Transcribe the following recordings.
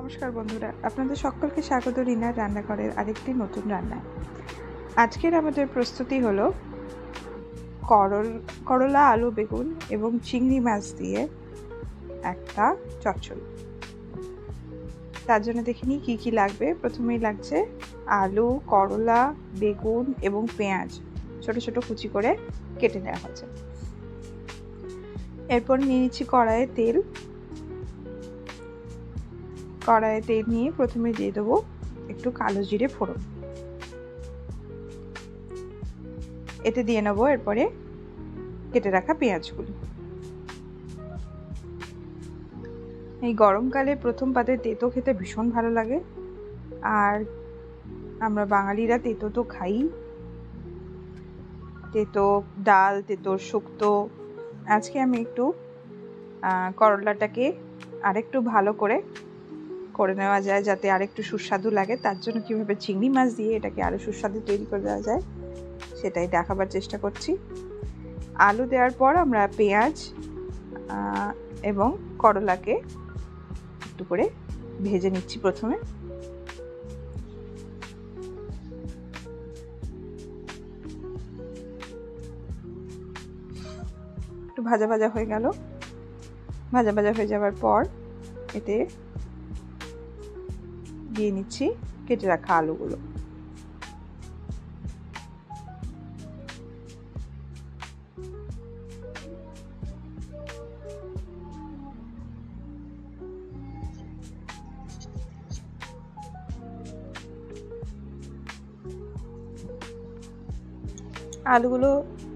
নমস্কার বন্ধুরা, আপনাদের সকলকে স্বাগত রিনার রান্নাঘরের আরেকটি নতুন রান্নায়। আজকের আমাদের প্রস্তুতি হলো করলা, আলু, বেগুন এবং চিংড়ি মাছ দিয়ে একটা চচ্চড়ি। তার জন্য দেখে নিই কী কী লাগবে। প্রথমেই লাগছে আলু, করলা, বেগুন এবং পেঁয়াজ ছোট ছোট কুচি করে কেটে নেওয়া হয়েছে। এরপর নিয়ে নিচ্ছি কড়াইয়ে তেল নিয়ে প্রথমে দিয়ে দেবো একটু কালো জিরে ফোড়ন। এতে দিয়ে নেবো এরপরে কেটে রাখা পেঁয়াজগুলি। এই গরমকালে প্রথম পাতে তেতো খেতে ভীষণ ভালো লাগে, আর আমরা বাঙালিরা তেতো তো খাই। তেতো ডাল, তেতো শুক্তো। আজকে আমি একটু করলাটাকে আরেকটু ভালো করে নেওয়া যায় যাতে আরেকটু সুস্বাদু লাগে। তার জন্য কীভাবে চিংড়ি মাছ দিয়ে এটাকে আরও সুস্বাদু তৈরি করে দেওয়া যায় সেটাই দেখাবার চেষ্টা করছি। আলু দেওয়ার পর আমরা পেঁয়াজ এবং করলাকে একটু করে ভেজে নিচ্ছি। প্রথমে একটু ভাজা ভাজা হয়ে গেল। ভাজা ভাজা হয়ে যাওয়ার পর এতে দিয়ে নিচ্ছি কেটে রাখা আলুগুলো। আলুগুলো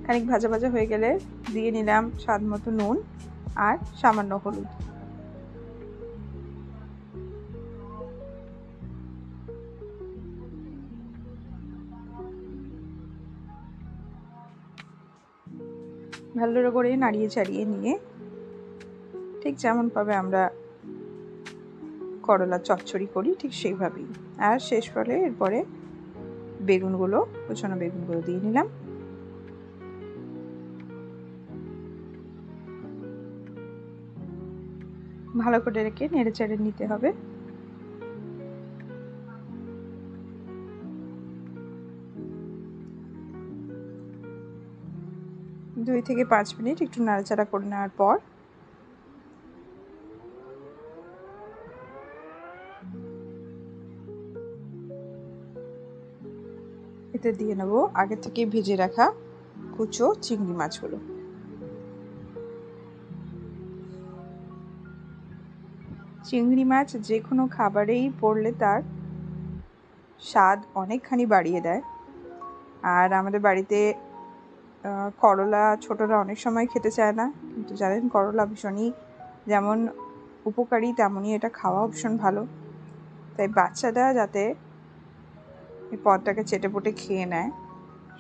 খানিক ভাজা ভাজা হয়ে গেলে দিয়ে নিলাম স্বাদ মতো নুন আর সামান্য হলুদ। ভালো করে নাড়িয়ে চাড়িয়ে নিয়ে ঠিক যেমন ভাবে আমরা করলা চচ্চড়ি করি ঠিক সেইভাবেই। আর শেষ ফলে এরপরে বেগুনগুলো, কুচানো বেগুনগুলো দিয়ে নিলাম। ভালো করে রেখে নেড়ে চেড়ে নিতে হবে। দুই থেকে 5 মিনিট একটু নাড়াচাড়া করে নেওয়ার পর এতে দিয়ে নেব আগে থেকে ভেজে রাখা কুচো চিংড়ি মাছগুলো। চিংড়ি মাছ যে কোনো খাবারেই পড়লে তার স্বাদ অনেকখানি বাড়িয়ে দেয়। আর আমাদের বাড়িতে করলা ছোটরা অনেক সময় খেতে চায় না, কিন্তু জানেন করলা ভীষণই যেমন উপকারী তেমনই এটা খাওয়াও ভীষণ ভালো। তাই বাচ্চারা যাতে এই পদটাকে চেটেপুটে খেয়ে নেয়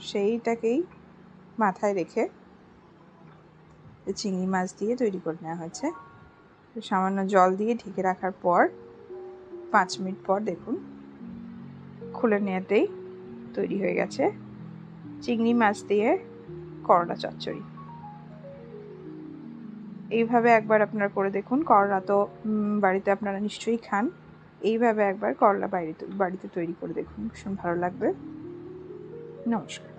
সেইটাকেই মাথায় রেখে চিংড়ি মাছ দিয়ে তৈরি করে নেওয়া হয়েছে। সামান্য জল দিয়ে ঢেকে রাখার পর 5 মিনিট পর দেখুন খুলে নেওয়াতেই তৈরি হয়ে গেছে চিংড়ি মাছ দিয়ে করলা চচ্চড়ি। এইভাবে একবার আপনারা করে দেখুন। করলা তো বাড়িতে আপনারা নিশ্চয়ই খান। এইভাবে একবার করলা বাড়িতে তৈরি করে দেখুন, ভীষণ ভালো লাগবে। নমস্কার।